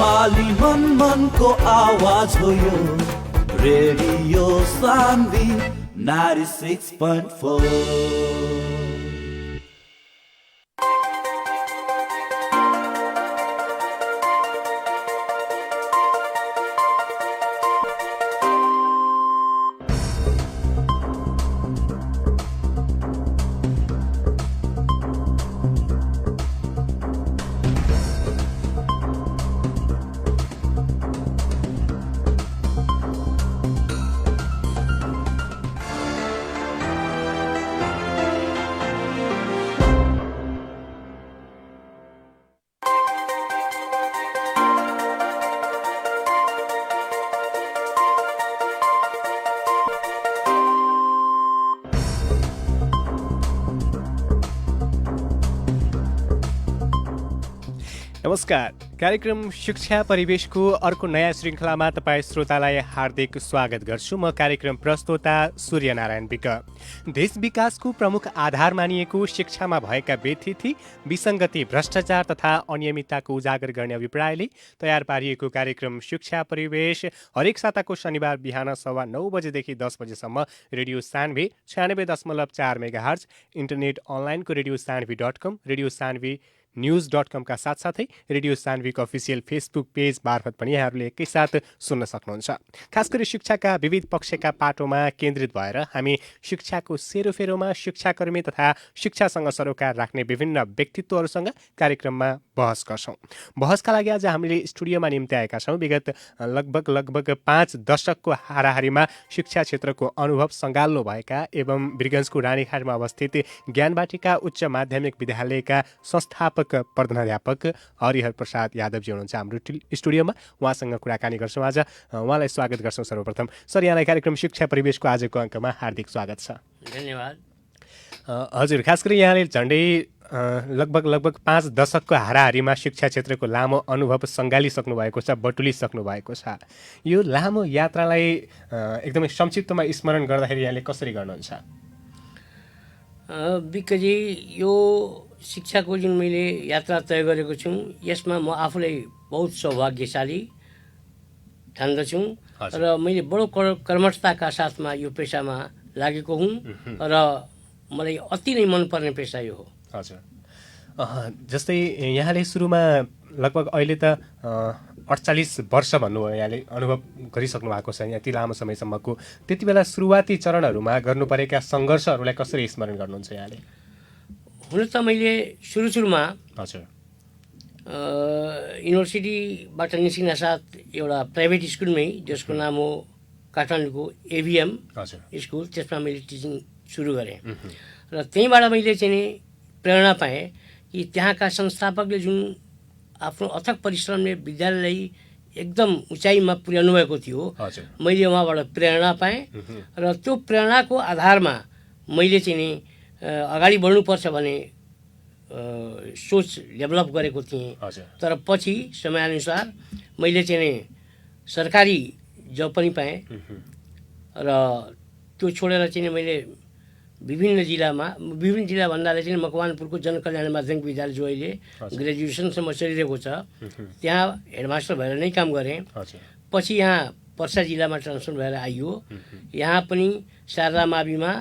नेपाली मन को आवाज हो यो रेडियो सान्वी 96.4। नमस्कार, कार्यक्रम शिक्षा परिवेशको अर्को नयाँ श्रृङ्खलामा तपाईँ श्रोतालाई हार्दिक स्वागत गर्छु। म कार्यक्रम प्रस्तोता सूर्यनारायण विक। देश विकासको प्रमुख आधार मानिएको शिक्षामा भएका व्यथिति, विसङ्गति, भ्रष्टाचार तथा अनियमितताको उजागर गर्ने अभिप्रायले तयार पारिएको कार्यक्रम शिक्षा परिवेश हरेक साताको शनिबार बिहान 9:15 बजेदेखि 10 बजेसम्म रेडियो सान्वी 96.4 मेगाहर्ज, इन्टरनेट अनलाइनको रेडियो सान्वी.com, रेडियो सान्वी न्युज.com का साथसाथै रेडियो सान्वीको अफिसियल फेसबुक पेज मार्फत पनि यहाँहरूले एकैसाथ सुन्न सक्नुहुन्छ। खास गरी शिक्षाका विविध पक्षका पाटोमा केन्द्रित भएर हामी शिक्षाको सेरोफेरोमा शिक्षाकर्मी तथा शिक्षासँग सरोकार राख्ने विभिन्न व्यक्तित्वहरूसँग कार्यक्रममा बहस गर्छौँ। बहसका लागि आज हामीले स्टुडियोमा निम्ति आएका छौँ। विगत लगभग 5 दशकको हाराहारीमा शिक्षा क्षेत्रको अनुभव सङ्गाल्लो भएका एवं वीरगञ्जको रानीखाटमा अवस्थित ज्ञानबाटिका उच्च माध्यमिक विद्यालयका संस्थापक प्रधानाध्यापक हरिहर प्रसाद यादवजी हुनुहुन्छ हाम्रो स्टुडियोमा। उहाँसँग कुराकानी गर्छौँ। आज उहाँलाई स्वागत गर्छौँ। सर्वप्रथम सर, यहाँलाई कार्यक्रम शिक्षा परिवेशको आजको अङ्कमा हार्दिक स्वागत छ। धन्यवाद। हजुर, खास गरी यहाँले झन्डै लगभग 5 दशकको हाराहारीमा शिक्षा क्षेत्रको लामो अनुभव सङ्गालिसक्नु भएको छ, बटुलिसक्नु भएको छ। यो लामो यात्रालाई एकदमै संक्षिप्तमा स्मरण गर्दाखेरि यहाँले कसरी गर्नुहुन्छ? विकजी, यो शिक्षाको जुन मैले यात्रा तय गरेको छु यसमा म आफूलाई बहुत सौभाग्यशाली ठान्दछु र मैले बडो कर्मठताका साथमा यो पेसामा लागेको हुँ र मलाई अति नै मनपर्ने पेसा यो हो। हजुर, जस्तै यहाँले सुरुमा लगभग अहिले त 48 वर्ष भन्नुभयो, यहाँले अनुभव गरिसक्नु भएको छ यति लामो समयसम्मको। त्यति बेला सुरुवाती चरणहरूमा गर्नु परेका सङ्घर्षहरूलाई कसरी स्मरण गर्नुहुन्छ यहाँले? हुन त मैले सुरुमा हजुर युनिभर्सिटीबाट निस्किन साथ एउटा प्राइभेट स्कुलमै जसको नाम हो काठमाडौँको एभिएम स्कुल, त्यसमा मैले टिचिङ सुरु गरेँ र त्यहीँबाट मैले चाहिँ प्रेरणा पाएँ कि त्यहाँका संस्थापकले जुन आफ्नो अथक परिश्रमले विद्यालयलाई एकदम उचाइमा पुर्याउनु भएको थियो, मैले उहाँबाट प्रेरणा पाएँ र त्यो प्रेरणाको आधारमा मैले चाहिँ अगाडि बढ्नुपर्छ भने सोच डेभलप गरेको थिएँ। तर पछि समयानुसार मैले चाहिँ सरकारी जब पनि पाएँ र त्यो छोडेर चाहिँ मैले विभिन्न जिल्ला भन्नाले चाहिँ मकवानपुरको जनकल्याण माध्यमिक विद्यालय जो अहिले ग्रेजुएसनसम्म चलिरहेको छ त्यहाँ हेडमास्टर भएर नै काम गरेँ। पछि यहाँ पर्सा जिल्लामा ट्रान्सफर भएर आइयो। यहाँ पनि शारदा माविमा,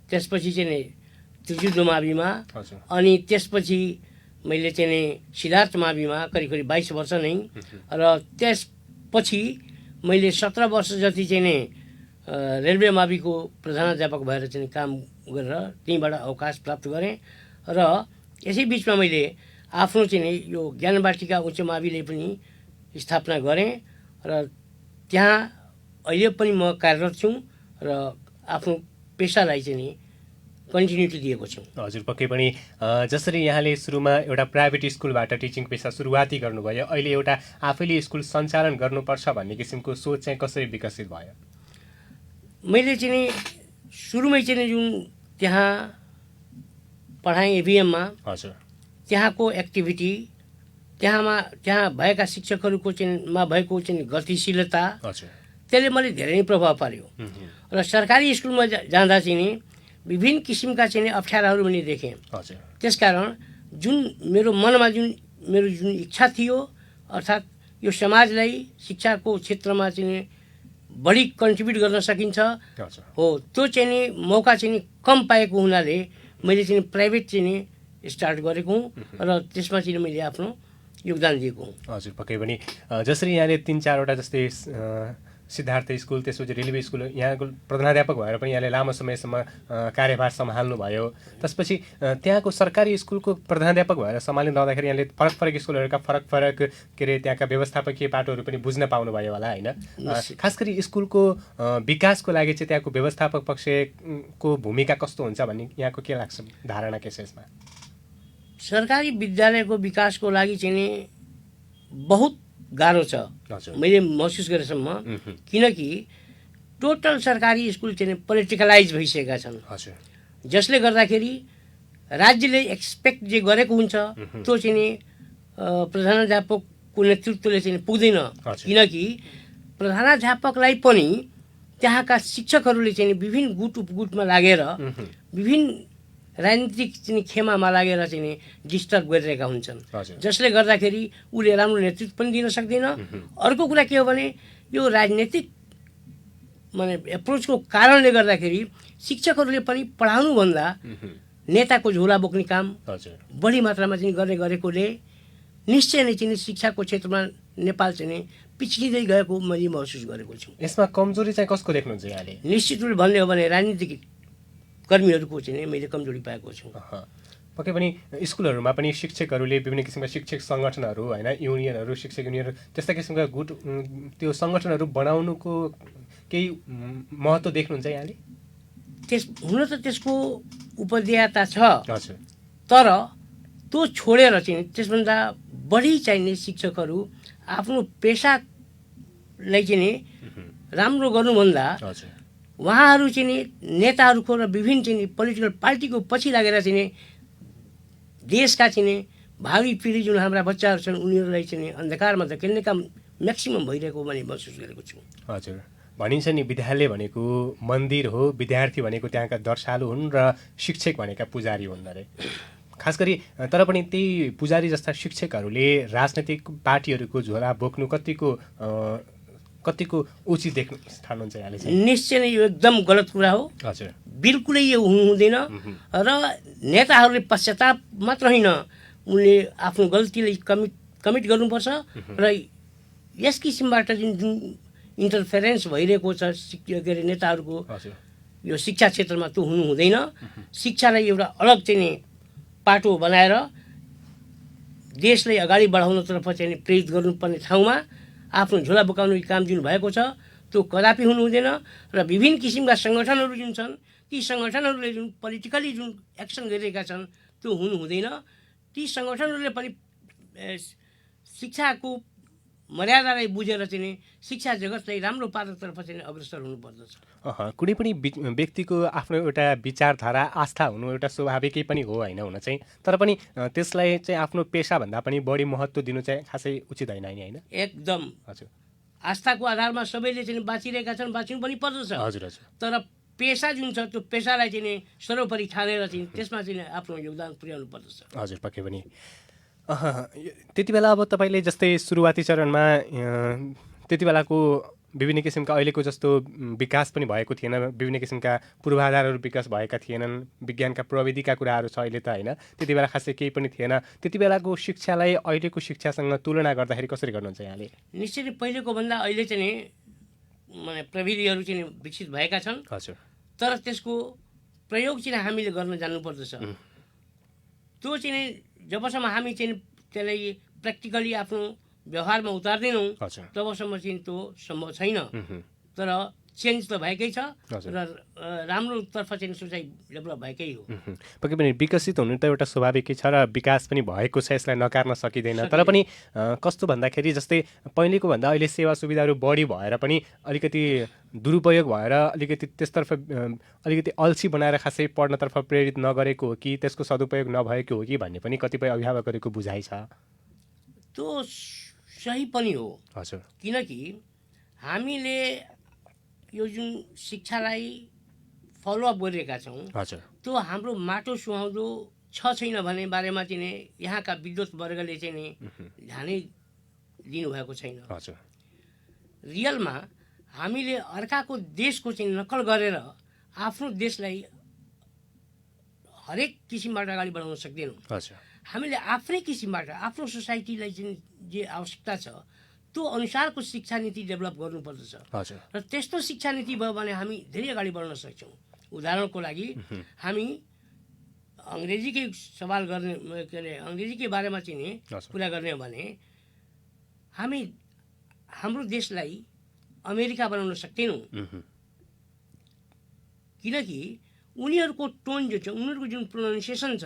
त्यसपछि चाहिँ त्रिजुद्ध माविमा, अनि त्यसपछि मैले चाहिँ सिद्धार्थ माविमा करिब 22 वर्ष नै, र त्यसपछि मैले 17 वर्ष जति चाहिँ रेलवे माविको प्रधानाध्यापक भएर चाहिँ काम गरेर त्यहीँबाट अवकाश प्राप्त गरेँ र यसै बिचमा मैले आफ्नो चाहिँ यो ज्ञानबाटिका उच्च माविले पनि स्थापना गरेँ र त्यहाँ अहिले पनि म कार्यरत छु र आफ्नो पेसालाई चाहिँ कन्टिन्युटी दिएको छु। हजुर, पक्कै पनि जसरी यहाँले सुरुमा एउटा प्राइभेट स्कुलबाट टिचिङ पेसा सुरुवाती गर्नुभयो, अहिले एउटा आफैले स्कुल सञ्चालन गर्नुपर्छ भन्ने किसिमको सोच चाहिँ कसरी विकसित भयो? मैले चाहिँ सुरुमै चाहिँ जुन त्यहाँ पढाएँ एभिएममा, हजुर, त्यहाँको एक्टिभिटी, त्यहाँ भएका शिक्षकहरूको मा भएको चाहिँ गतिशीलता, त्यसले मलाई धेरै नै प्रभाव पार्यो र सरकारी स्कुलमा जाँदा चाहिँ विभिन्न किसिमका चाहिँ अप्ठ्याराहरू पनि देखेँ। त्यसकारण जुन मेरो मनमा जुन इच्छा थियो, अर्थात् यो समाजलाई शिक्षाको क्षेत्रमा चाहिँ बढी कन्ट्रिब्युट गर्न सकिन्छ हो त्यो चाहिँ नि मौका चाहिँ नि कम पाएको हुनाले मैले चाहिँ प्राइभेट चाहिँ नि स्टार्ट गरेको हुँ र त्यसमा चाहिँ मैले आफ्नो योगदान दिएको हुँ। हजुर पक्कै पनि जसरी यहाँले 3-4वटा जस्तै सिद्धार्थ स्कुल त्यसपछि रेलवे स्कुल यहाँको प्रधानाध्यापक भएर पनि यहाँले लामो समयसम्म कार्यभार सम्हाल्नुभयो। त्यसपछि त्यहाँको सरकारी स्कुलको प्रधानाध्यापक भएर सम्हालिँदाखेरि यहाँले फरक फरक स्कुलहरूका फरक फरक के अरे त्यहाँका व्यवस्थापकीय पाटोहरू पनि बुझ्न पाउनुभयो होला होइन। खास गरी स्कुलको विकासको लागि चाहिँ त्यहाँको व्यवस्थापक पक्षको भूमिका कस्तो हुन्छ भन्ने यहाँको के लाग्छ धारणा के छ यसमा? सरकारी विद्यालयको विकासको लागि चाहिँ नि बहुत गाह्रो छ मैले महसुस गरेसम्म, किनकि टोटल सरकारी स्कुल चाहिँ पोलिटिकलाइज भइसकेका छन्, जसले गर्दाखेरि राज्यले एक्सपेक्ट जे गरेको हुन्छ त्यो चाहिँ नि प्रधानाध्यापकको नेतृत्वले चाहिँ पुग्दैन। किनकि प्रधानाध्यापकलाई पनि त्यहाँका शिक्षकहरूले चाहिँ विभिन्न गुट उपगुटमा लागेर विभिन्न राजनीतिक चाहिँ खेमामा लागेर चाहिँ डिस्टर्ब गरिरहेका हुन्छन्, जसले गर्दाखेरि उसले राम्रो नेतृत्व पनि दिन सक्दैन। अर्को कुरा के हो भने यो राजनीतिक माने एप्रोचको कारणले गर्दाखेरि शिक्षकहरूले पनि पढाउनुभन्दा नेताको झोला बोक्ने काम बढी मात्रामा चाहिँ गरेकोले निश्चय नै चाहिँ शिक्षाको क्षेत्रमा नेपाल चाहिँ पिछलिँदै गएको मैले महसुस गरेको छु। यसमा कमजोरी चाहिँ कसको देख्नुहुन्छ यहाँले? निश्चित रूपले भन्ने हो भने राजनीतिक कर्मीहरूको चाहिँ मैले कमजोरी पाएको छु। पक्कै पनि स्कुलहरूमा पनि शिक्षकहरूले विभिन्न किसिमका शिक्षक सङ्गठनहरू होइन, युनियनहरू, शिक्षक युनियनहरू त्यस्ता किसिमका गुट त्यो सङ्गठनहरू बनाउनुको केही महत्त्व देख्नुहुन्छ यहाँले? हुन त त्यसको उपदेयता छ, तर त्यो छोडेर चाहिँ त्यसभन्दा बढी चाहिने शिक्षकहरू आफ्नो पेसालाई चाहिँ राम्रो गर्नुभन्दा उहाँहरू चाहिँ नेताहरूको र विभिन्न चाहिँ पोलिटिकल पार्टीको पछि लागेर चाहिँ देशका चाहिँ भावी पिँढी जुन हाम्रा बच्चाहरू छन् उनीहरूलाई चाहिँ अन्धकारमा धकेल्ने काम म्याक्सिमम भइरहेको मैले महसुस गरेको छु। हजुर, भनिन्छ नि विद्यालय भनेको मन्दिर हो, विद्यार्थी भनेको त्यहाँका दर्शालु हुन् र शिक्षक भनेका पुजारी हुन् अरे। खास गरी तर पनि त्यही पुजारी जस्ता शिक्षकहरूले राजनैतिक पार्टीहरूको झोला बोक्नु कतिको उचित देख्नु ठान्नुहुन्छ यहाँले? निश्चय नै यो एकदम गलत कुरा हो। हजुर, बिल्कुलै यो हुनु हुँदैन र नेताहरूले पश्चाताप मात्र होइन उनले आफ्नो गल्तीलाई कमिट गर्नुपर्छ र यस किसिमबाट जुन इन्टरफेरेन्स भइरहेको छ के अरे नेताहरूको यो शिक्षा क्षेत्रमा त्यो हुनु हुँदैन। शिक्षालाई एउटा अलग चाहिँ पाटो बनाएर देशलाई अगाडि बढाउनतर्फ चाहिँ प्रेरित गर्नुपर्ने ठाउँमा आफ्नो झोला बोकाउने काम जुन भएको छ त्यो कदापि हुनु हुँदैन र विभिन्न किसिमका सङ्गठनहरू जुन छन् ती सङ्गठनहरूले जुन पोलिटिकली जुन एक्सन गरिरहेका छन् त्यो हुनु हुँदैन। ती सङ्गठनहरूले पनि शिक्षाको मर्यादालाई बुझेर चाहिँ शिक्षा जगतलाई राम्रो पार्नतर्फ चाहिँ अग्रसर हुनुपर्दछ। कुनै पनि व्यक्तिको आफ्नो एउटा विचारधारा आस्था हुनु एउटा स्वाभाविकै पनि हो होइन हुन चाहिँ, तर पनि त्यसलाई चाहिँ आफ्नो पेसाभन्दा पनि बढी महत्त्व दिनु चाहिँ खासै उचित होइन होइन? एकदम। हजुर, आस्थाको आधारमा सबैले चाहिँ बाँचिरहेका छन्, बाँच्नु पनि पर्दछ। हजुर हजुर, तर पेसा जुन छ त्यो पेसालाई चाहिँ सर्वोपरि ठानेर चाहिँ त्यसमा चाहिँ आफ्नो योगदान पुर्याउनु पर्दछ। हजुर, पक्कै पनि। त्यति बेला अब तपाईँले जस्तै सुरुवाती चरणमा त्यति बेलाको विभिन्न किसिमका अहिलेको जस्तो विकास पनि भएको थिएन, विभिन्न किसिमका पूर्वाधारहरू विकास भएका थिएनन्, विज्ञानका प्रविधिका कुराहरू छ अहिले त होइन, त्यति बेला खासै केही पनि थिएन। त्यति बेलाको शिक्षालाई अहिलेको शिक्षासँग तुलना गर्दाखेरि कसरी गर्नुहुन्छ यहाँले? निश्चय नै पहिलेको भन्दा अहिले चाहिँ माने प्रविधिहरू चाहिँ विकसित भएका छन्। हजुर, तर त्यसको प्रयोग चाहिँ हामीले गर्न जान्नुपर्दछ। त्यो चाहिँ जबसम्म हामी चाहिँ त्यसलाई प्र्याक्टिकली आफ्नो व्यवहारमा उतार्दैनौँ तबसम्म चाहिँ त्यो सम्भव छैन। तर चेन्ज त भएकै छ र राम्रोतर्फ चाहिँ सोचाइ डेभलप भएकै हो। पक्कै पनि विकसित हुनु त एउटा स्वाभाविकै छ र विकास पनि भएको छ, यसलाई नकार्न सकिँदैन। तर पनि कस्तो भन्दाखेरि जस्तै पहिलेको भन्दा अहिले सेवा सुविधाहरू बढी भएर पनि अलिकति दुरुपयोग भएर अलिकति त्यसतर्फ अलिकति अल्छी बनाएर खासै पढ्नतर्फ प्रेरित नगरेको हो कि त्यसको सदुपयोग नभएको हो कि भन्ने पनि कतिपय अभिभावकहरूको बुझाइ छ। त्यो सही पनि हो। हजुर, किनकि हामीले यो जुन शिक्षालाई फलोअप गरिरहेका छौँ त्यो हाम्रो माटो सुहाउँदो छ छैन भन्ने बारेमा चाहिँ यहाँका विद्वत वर्गले चाहिँ ध्यानै दिनुभएको छैन। हजुर रियलमा हामीले अर्काको देशको चाहिँ नक्कल गरेर आफ्नो देशलाई हरेक किसिमबाट अगाडि बढाउन सक्दैनौँ। हजुर हामीले आफ्नै किसिमबाट आफ्नो सोसाइटीलाई चाहिँ जे आवश्यकता छ त्यो अनुसारको शिक्षा नीति डेभलप गर्नुपर्दछ हजुर र त्यस्तो शिक्षा नीति भयो भने हामी धेरै अगाडि बढ्न सक्छौँ। उदाहरणको लागि हामी अङ्ग्रेजीकै सवाल गर्ने के अरे अङ्ग्रेजीकै बारेमा चाहिँ नि कुरा गर्ने हो भने हामी हाम्रो देशलाई अमेरिका बनाउन सक्दैनौँ, किनकि उनीहरूको टोन जो छ, उनीहरूको जुन प्रोनाउन्सिएसन छ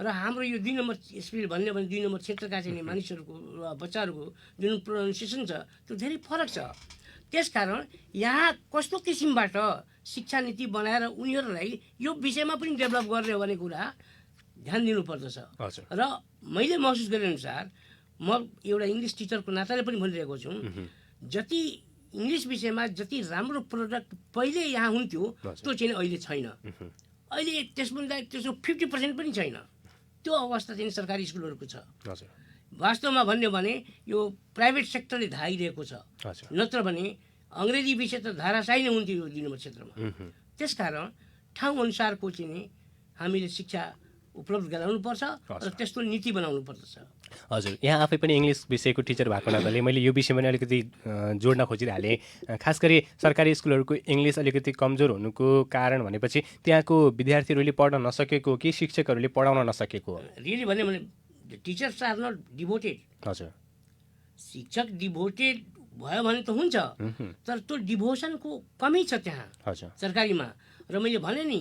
र हाम्रो यो 2 नम्बर स्पिल भन्ने भने 2 नम्बर क्षेत्रका चाहिँ मानिसहरूको बच्चाहरूको जुन प्रोनाउन्सिएसन छ त्यो धेरै फरक छ। त्यसकारण यहाँ कस्तो किसिमबाट शिक्षा नीति बनाएर उनीहरूलाई यो विषयमा पनि डेभलप गर्ने हो भन्ने कुरा ध्यान दिनुपर्दछ। र मैले महसुस गरेअनुसार म एउटा इङ्ग्लिस टिचरको नाताले पनि भनिरहेको छु, जति इङ्ग्लिस विषयमा जति राम्रो प्रोडक्ट पहिले यहाँ हुन्थ्यो त्यो चाहिँ अहिले छैन। अहिले त्यसभन्दा त्यसको 50% पनि छैन। त्यो अवस्था चाहिँ सरकारी स्कुलहरूको छ। वास्तवमा भन्यो भने यो प्राइभेट सेक्टरले धाइरहेको छ, नत्र भने अङ्ग्रेजी विषय त धाराशायी नै हुन्थ्यो यो 2 नम्बर क्षेत्रमा। त्यसकारण ठाउँ अनुसारको चाहिँ हामीले शिक्षा उपलब्ध गराउनुपर्छ र त्यस्तो नीति बनाउनु पर्दछ। हजुर, यहाँ आफै पनि इङ्ग्लिस विषयको टिचर भएको नाताले मैले यो विषयमा अलिकति जोड्न खोजिरहेँ। खास गरी सरकारी स्कुलहरूको इङ्ग्लिस अलिकति कमजोर हुनुको कारण भनेपछि त्यहाँको विद्यार्थीहरूले पढ्न नसकेको कि शिक्षकहरूले पढाउन नसकेको हो? रियली भन्यो भने टिचर्स आर नट डिभोटेड। हजुर, शिक्षक डिभोटेड भयो भने त हुन्छ, तर त्यो डिभोसनको कमी छ त्यहाँ सरकारीमा। र मैले भने नि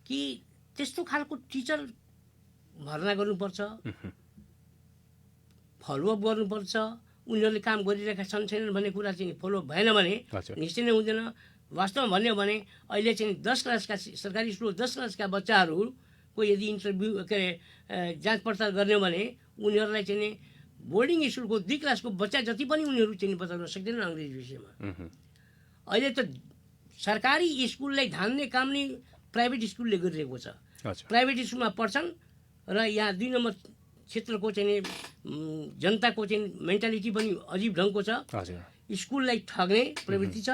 कि त्यस्तो खालको टिचर भर्ना गर्नुपर्छ, फलोअप गर्नुपर्छ। उनीहरूले काम गरिरहेका छन् छैनन् भन्ने कुरा चाहिँ फलोअप भएन भने निश्चय नै हुँदैन। वास्तवमा भन्यो भने अहिले चाहिँ 10 क्लासका सरकारी स्कुल 10 क्लासका बच्चाहरूको यदि इन्टरभ्यू के अरे जाँच पडताल गर्ने हो भने उनीहरूलाई चाहिँ बोर्डिङ स्कुलको 2 क्लासको बच्चा जति पनि उनीहरू चाहिँ बताउन सक्दैनन् अङ्ग्रेजी विषयमा। अहिले त सरकारी स्कुललाई धान्ने काम नै प्राइभेट स्कुलले गरिरहेको छ। प्राइभेट स्कुलमा पढ्छन् र यहाँ 2 नम्बर क्षेत्रको चाहिँ जनताको चाहिँ मेन्टालिटी पनि अजीब ढङ्गको छ। स्कुललाई ठग्ने प्रवृत्ति छ।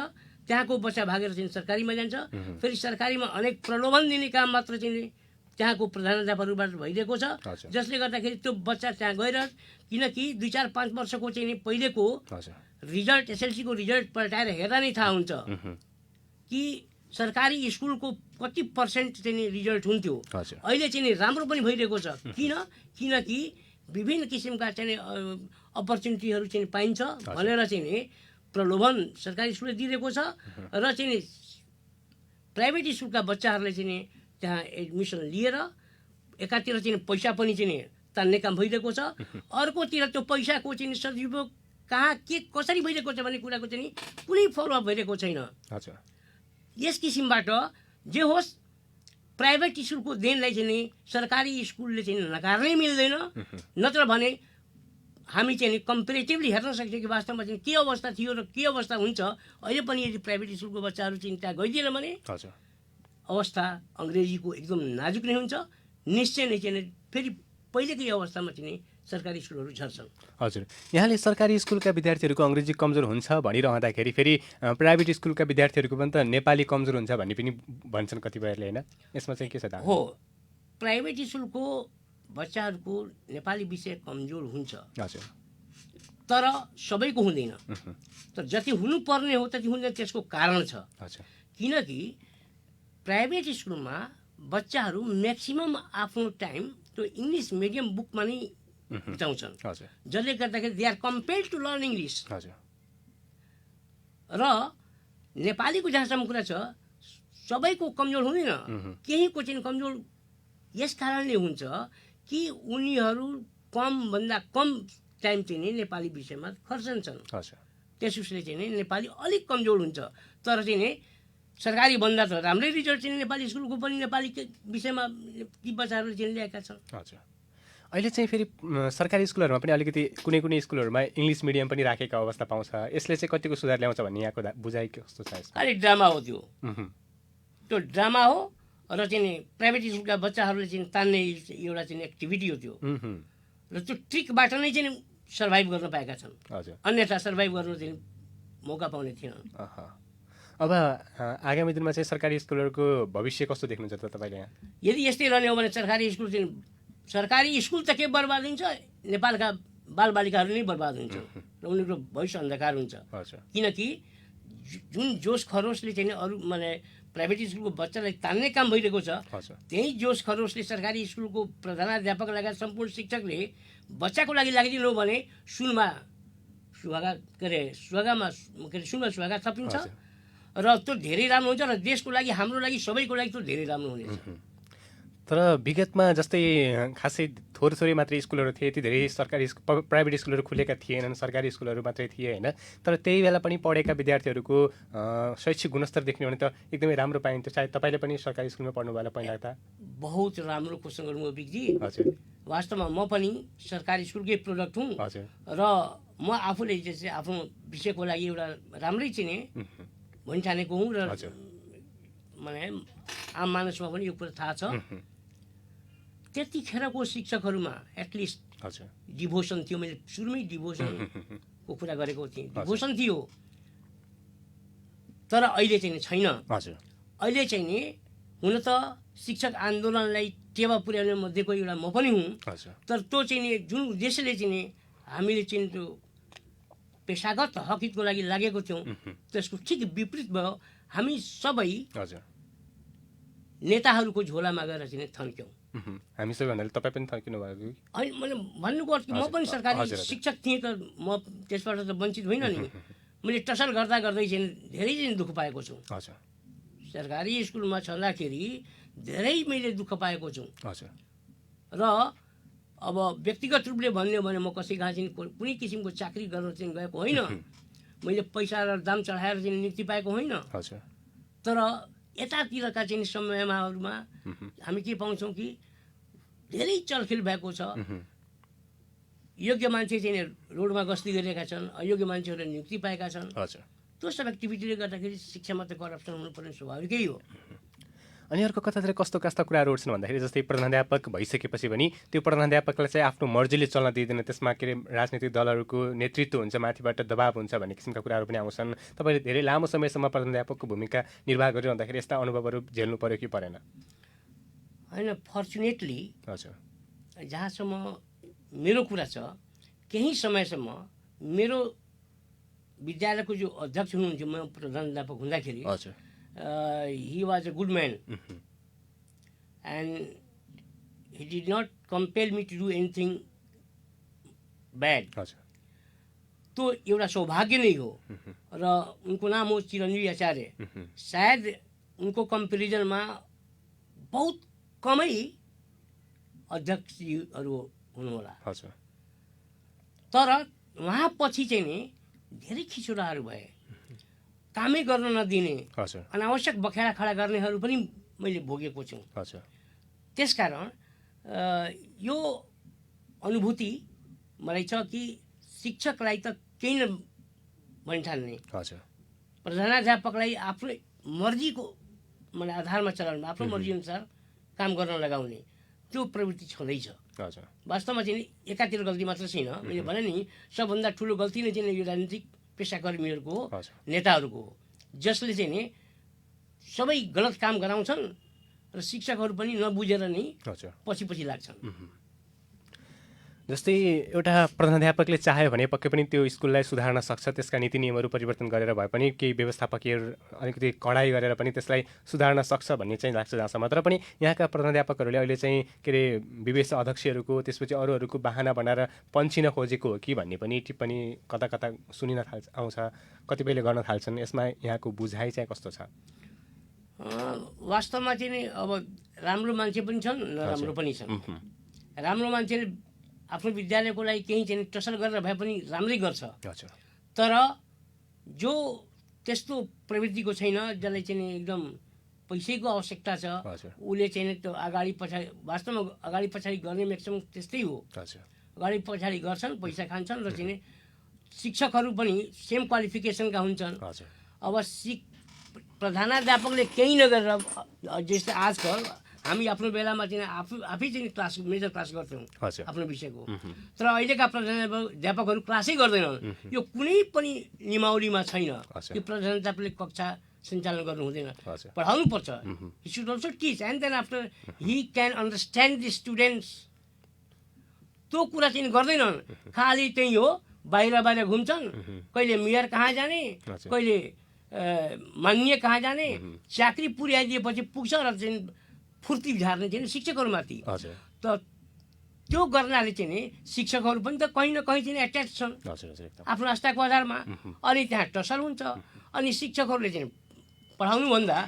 त्यहाँको बच्चा भागेर चाहिँ सरकारीमा जान्छ। फेरि सरकारीमा अनेक प्रलोभन दिने काम मात्र चाहिँ त्यहाँको प्रधानाध्यापकहरूबाट भइरहेको छ, जसले गर्दाखेरि त्यो बच्चा त्यहाँ गएर किनकि 2-4-5 वर्षको चाहिँ पहिलेको रिजल्ट एसएलसीको रिजल्ट पल्टाएर हेर्दा नै थाहा हुन्छ कि सरकारी स्कुलको कति पर्सेन्ट चाहिँ रिजल्ट हुन्थ्यो। अहिले चाहिँ राम्रो पनि भइरहेको छ। किनकि विभिन्न किसिमका चाहिँ अपर्च्युनिटीहरू चाहिँ पाइन्छ भनेर चाहिँ प्रलोभन सरकारी स्कुलले दिइरहेको छ र चाहिँ प्राइभेट स्कुलका बच्चाहरूले चाहिँ त्यहाँ एडमिसन लिएर एकातिर चाहिँ पैसा पनि चाहिँ तान्ने काम भइरहेको छ, अर्कोतिर त्यो पैसाको चाहिँ सदुपयोग कहाँ के कसरी भइरहेको छ भन्ने कुराको चाहिँ कुनै फलोअप भइरहेको छैन। यस किसिमबाट जे होस् प्राइभेट स्कुलको देनलाई चाहिँ सरकारी स्कुलले चाहिँ नकार्नै मिल्दैन। नत्र भने हामी चाहिँ कम्पेरिटिभली हेर्न सक्छौँ कि वास्तवमा चाहिँ के अवस्था थियो र के अवस्था हुन्छ। अहिले पनि यदि प्राइभेट स्कुलको बच्चाहरू चाहिँ त्यहाँ गइदिएन भने अवस्था अङ्ग्रेजीको एकदम नाजुक नै हुन्छ। निश्चय नै चाहिँ फेरि पहिलेकै अवस्थामा चाहिँ सरकारी स्कुलहरू झर्छन्। हजुर, यहाँले सरकारी स्कुलका विद्यार्थीहरूको अङ्ग्रेजी कमजोर हुन्छ भनिरहँदाखेरि फेरि प्राइभेट स्कुलका विद्यार्थीहरूको पनि त नेपाली कमजोर हुन्छ भन्ने पनि भन्छन् कतिपयले, होइन? यसमा चाहिँ के छ त? हो, प्राइभेट स्कुलको बच्चाहरूको नेपाली विषय कमजोर हुन्छ, तर सबैको हुँदैन। तर जति हुनुपर्ने हो त्यति हुँदैन। त्यसको कारण छ, किनकि प्राइभेट स्कुलमा बच्चाहरू म्याक्सिमम आफ्नो टाइम त्यो इङ्ग्लिस मिडियम बुकमा नै बिताउँछन्, जसले गर्दाखेरि they are compelled to learn English. र नेपालीको जहाँसम्म कुरा छ सबैको कमजोर हुँदैन, केहीको चाहिँ कमजोर यस कारणले हुन्छ कि उनीहरू कमभन्दा कम टाइम चाहिँ नेपाली विषयमा खर्चन्छन्। त्यस उसले चाहिँ नेपाली अलिक कमजोर हुन्छ। तर चाहिँ सरकारी भन्दा त राम्रै रिजल्ट चाहिँ नेपाली स्कुलको पनि नेपाली विषयमा ती बच्चाहरूले चाहिँ ल्याएका छन्। अहिले चाहिँ फेरि सरकारी स्कुलहरूमा पनि अलिकति कुनै कुनै स्कुलहरूमा इङ्ग्लिस मिडियम पनि राखेको अवस्था पाउँछ। यसले चाहिँ कतिको सुधार ल्याउँछ भन्ने यहाँको बुझाइ कस्तो छ? अलिक ड्रामा हो त्यो ड्रामा हो र चाहिँ प्राइभेट स्कुलका बच्चाहरूले चाहिँ तान्ने एउटा चाहिँ एक्टिभिटी हो त्यो। र त्यो ट्रिकबाट नै चाहिँ सर्भाइभ गर्न पाएका छन्, हजुर। अन्यथा सर्भाइभ गर्न चाहिँ मौका पाउने थिएनन्। अब आगामी दिनमा चाहिँ सरकारी स्कुलहरूको भविष्य कस्तो देख्नुहुन्छ त तपाईँले यहाँ? यदि यस्तै रहने हो भने सरकारी स्कुल त के बर्बाद हुन्छ, नेपालका बालबालिकाहरू नै बर्बाद हुन्छ र उनीहरूको भविष्य अन्धकार हुन्छ। किनकि जुन जोस खरोसले चाहिँ अरू माने प्राइभेट स्कुलको बच्चालाई तान्ने काम भइरहेको छ, त्यही जोस खरोसले सरकारी स्कुलको प्रधानाध्यापक लगायत सम्पूर्ण शिक्षकले बच्चाको लागि लगाइदिनु हो भने सुनमा सुहागा थपिन्छ र त्यो धेरै राम्रो हुन्छ र देशको लागि, हाम्रो लागि, सबैको लागि त्यो धेरै राम्रो हुनेछ। तर विगतमा जस्तै खासै थोरै मात्रै स्कुलहरू थिए, यति धेरै प्राइभेट स्कुलहरू खुलेका थिएनन्, सरकारी स्कुलहरू मात्रै थिए होइन। तर त्यही बेला पनि पढेका विद्यार्थीहरूको शैक्षिक गुणस्तर देख्ने भने त एकदमै राम्रो पाइन्थ्यो। सायद तपाईँले पनि सरकारी स्कुलमा पढ्नु होला पहिला त? बहुत राम्रो क्वेसन गर्नुभयो विकजी। हजुर। वास्तवमा म पनि सरकारी स्कुलकै प्रोडक्ट हुँ र म आफूले चाहिँ आफ्नो विषयको लागि एउटा राम्रै चिने भनिठानेको हुँ र माने आम मानिसमा पनि यो कुरा थाहा छ। त्यतिखेरको शिक्षकहरूमा एटलिस्ट डिभोसन थियो। मैले सुरुमै डिभोसनको कुरा गरेको थिएँ, डिभोसन थियो। तर अहिले चाहिँ छैन। अहिले चाहिँ नि हुन त शिक्षक आन्दोलनलाई टेवा पुर्याउने मध्येको एउटा म पनि हुँ, तर त्यो चाहिँ नि जुन उद्देश्यले चाहिँ नि हामीले चाहिँ त्यो पेसागत हकितको लागि लागेको थियौँ त्यसको ठिक विपरीत भयो। हामी सबै नेताहरूको झोलामा गएर चाहिँ थन्क्यौँ। हामी सबै भन्नाले तपाईँ पनि थन्किनु भयो कि? होइन, मैले भन्नुको अर्थ म पनि सरकारी शिक्षक थिएँ त म त्यसबाट त वञ्चित होइन नि। मैले टसल गर्दा गर्दै चाहिँ धेरै चाहिँ दुःख पाएको छु। सरकारी स्कुलमा छँदाखेरि धेरै मैले दुःख पाएको छु र अब व्यक्तिगत रूपले भन्यो भने म कसैका चाहिँ कुनै किसिमको चाकरी गर्न चाहिँ गएको होइन। मैले पैसा र दाम चढाएर चाहिँ नियुक्ति पाएको होइन। तर यतातिरका चाहिँ समयमाहरूमा हामी के पाउँछौँ कि धेरै चलखेल भएको छ। योग्य मान्छे चाहिँ रोडमा गस्ती गरिरहेका छन्, अयोग्य मान्छेहरूले नियुक्ति पाएका छन्। त्यो सब एक्टिभिटीले गर्दाखेरि शिक्षामा त करप्सन हुनुपर्ने स्वाभाविकै हो। अनि अर्को कतातिर कस्तो कुराहरू उठ्छन् भन्दाखेरि जस्तै प्रधानाध्यापक भइसकेपछि पनि त्यो प्रधानाध्यापकलाई चाहिँ आफ्नो मर्जीले चल्न दिँदैन, त्यसमा के अरे राजनीतिक दलहरूको नेतृत्व हुन्छ, माथिबाट दबाब हुन्छ भन्ने किसिमका कुराहरू पनि आउँछन्। तपाईँले धेरै लामो समयसम्म प्रधानाध्यापकको भूमिका निर्वाह गरिरहँदाखेरि यस्ता अनुभवहरू झेल्नु पर्यो कि परेन? होइन, फर्चुनेटली जहाँसम्म मेरो कुरा छ, केही समयसम्म मेरो विद्यालयको जो अध्यक्ष हुनुहुन्थ्यो, म प्रधानाध्यापक हुँदाखेरि, he was a good man and he did not compel me to do anything bad. तो एउटा सौभाग्य नै हो र उनको नाम हो चिरञ्जीवी आचार्य। सायद उनको कम्पेरिजनमा बहुत कमै अध्यक्षहरू हुनुहोला, तर उहाँ पछि चाहिँ नि धेरै खिचोडाहरू भए, कामै गर्न नदिने, अनावश्यक बखेडा खडा गर्नेहरू पनि मैले भोगेको छु। त्यसकारण यो अनुभूति मलाई छ कि शिक्षकलाई त केही न भनिठान्ने, प्रधानाध्यापकलाई आफ्नो मर्जीको माने आधारमा चलाउनु, आफ्नो मर्जीअनुसार काम गर्न लगाउने त्यो प्रवृत्ति छँदैछ। वास्तवमा चाहिँ एकातिर गल्ती मात्र छैन, मैले भने नि सबभन्दा ठुलो गल्ती नै चाहिँ यो राजनीतिक पेसाकर्मीहरूको हो, नेताहरूको हो, जसले चाहिँ नि सबै गलत काम गराउँछन् र शिक्षकहरू पनि नबुझेर नै पछि लाग्छन्। जस्तै एउटा प्रधानाध्यापकले चाह्यो भने पक्कै पनि त्यो स्कुललाई सुधार्न सक्छ, त्यसका नीति नियमहरू परिवर्तन गरेर भए पनि केही व्यवस्थापकीय अलिकति कडाइ गरेर पनि त्यसलाई सुधार्न सक्छ भन्ने चाहिँ लाग्छ जहाँसम्म। तर पनि यहाँका प्रधानाध्यापकहरूले अहिले चाहिँ के अरे विवेश अध्यक्षहरूको त्यसपछि अरूहरूको बाहना बनाएर पन्छिन खोजेको हो कि भन्ने पनि टिप्पणी कता सुनिन आउँछ, कतिपयले गर्न थाल्छन्। यसमा यहाँको बुझाइ चाहिँ कस्तो छ? वास्तवमा चाहिँ नि अब राम्रो मान्छे पनि छन्, नराम्रो पनि छन्। राम्रो मान्छेले आफ्नो विद्यालयको लागि केही चाहिँ टसल गरेर भए पनि राम्रै गर्छ, तर जो त्यस्तो प्रवृत्तिको छैन, जसलाई चाहिँ एकदम पैसैको आवश्यकता छ, उसले चाहिँ त्यो अगाडि पछाडि, वास्तवमा अगाडि पछाडि गर्ने म्याक्सिमम त्यस्तै हो, अगाडि पछाडि गर्छन्, पैसा खान्छन् र चाहिँ शिक्षकहरू पनि सेम क्वालिफिकेसनका हुन्छन्। अब प्रधानाध्यापकले केही नगरेर, जस्तै आजकल हामी आफ्नो बेलामा चाहिँ आफै चाहिँ क्लास मेजर क्लास गर्थ्यौँ हजुर आफ्नो विषयको। तर अहिलेका प्राध्यापकहरू क्लासै गर्दैनन्। यो कुनै पनि नियमावलीमा छैन कि प्राध्यापकले कक्षा सञ्चालन गर्नु हुँदैन, पढाउनु पर्छ। He should also teach and then after he can understand the students. त्यो कुरा चाहिँ गर्दैनन्, खालि त्यही हो, बाहिर घुम्छन्, कहिले मेयर कहाँ जाने, कहिले मान्य कहाँ जाने, चाकरी पुर्याइदिएपछि पुग्छ र चाहिँ फुर्ती झार्ने चाहिँ शिक्षकहरूमाथि। त त्यो गर्नाले चाहिँ नि शिक्षकहरू पनि त कहीँ न कहीँ चाहिँ एट्याच छन् आफ्नो आस्थाको आधारमा। अनि त्यहाँ टसल हुन्छ। अनि शिक्षकहरूले चाहिँ पढाउनुभन्दा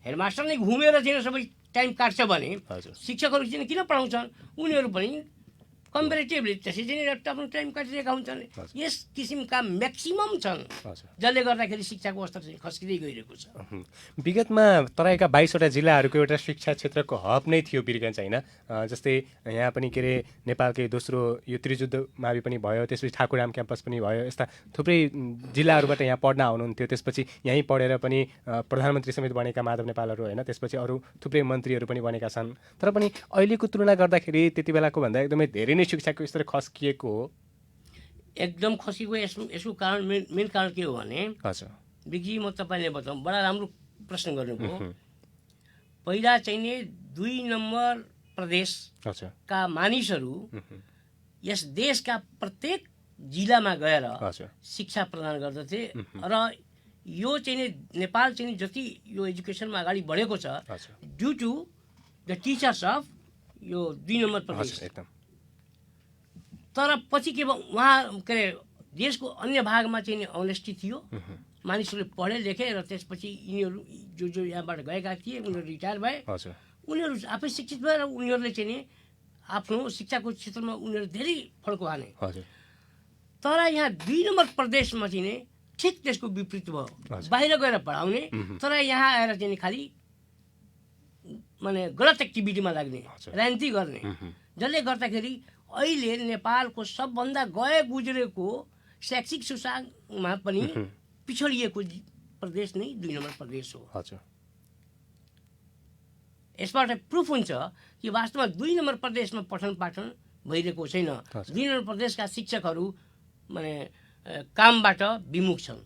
हेडमास्टरले घुमेर चाहिँ सबै टाइम काट्छ भने शिक्षकहरू चाहिँ किन पढाउँछन्? उनीहरू पनि कम्पेरिटिभली त्यसै चाहिँ आफ्नो टाइम काटिरहेका हुन्छन्। यस किसिमका म्याक्सिमम छन् जसले गर्दाखेरि शिक्षाको स्तर चाहिँ खस्किँदै गइरहेको छ। विगतमा तराईका 22वटा जिल्लाहरूको एउटा शिक्षा क्षेत्रको हब नै थियो वीरगञ्ज होइन? जस्तै यहाँ पनि के अरे नेपालकै दोस्रो यो त्रिजुद्ध मावि पनि भयो, त्यसपछि ठाकुराम क्याम्पस पनि भयो। यस्ता थुप्रै जिल्लाहरूबाट यहाँ पढ्न आउनुहुन्थ्यो। त्यसपछि यहीँ पढेर पनि प्रधानमन्त्री समेत बनेका माधव नेपालहरू होइन, त्यसपछि अरू थुप्रै मन्त्रीहरू पनि बनेका छन्। तर पनि अहिलेको तुलना गर्दाखेरि त्यति बेलाको भन्दा एकदमै धेरै नै शिक्षाको स्तर खस्किएको हो। एकदम खस्किएको यसको कारण मेन कारण के हो भने विकी म तपाईँले बताउँ, बडा राम्रो प्रश्न गर्नुभयो। पहिला चाहिँ नि 2 नम्बर प्रदेशका मानिसहरू यस देशका प्रत्येक जिल्लामा गएर शिक्षा प्रदान गर्दथे। र यो चाहिँ नि नेपाल चाहिँ जति यो एजुकेसनमा अगाडि बढेको छ due to the teachers of यो 2 नम्बर प्रदेश। तर पछि के भयो, उहाँ के अरे देशको अन्य भागमा चाहिँ नि अनेस्टी थियो, मानिसहरूले पढे लेखे र त्यसपछि यिनीहरू जो यहाँबाट गएका थिए उनीहरू रिटायर भए। उनीहरू आफै शिक्षित भए र उनीहरूले चाहिँ नि आफ्नो शिक्षाको क्षेत्रमा उनीहरू धेरै फड्को हाने। तर यहाँ 2 नम्बर प्रदेशमा चाहिँ नि ठिक त्यसको विपरीत भयो। बाहिर गएर पढाउने तर यहाँ आएर चाहिँ नि खालि माने गलत एक्टिभिटीमा लाग्ने, राजनीति गर्ने, जसले गर्दाखेरि अहिले नेपालको सबभन्दा गए गुज्रेको शैक्षिक सुशागमा पनि पिछडिएको प्रदेश नै 2 नम्बर प्रदेश हो। यसबाट प्रुफ हुन्छ कि वास्तवमा 2 नम्बर प्रदेशमा पठन पाठन भइरहेको छैन। 2 नम्बर प्रदेशका शिक्षकहरू माने कामबाट विमुख छन्।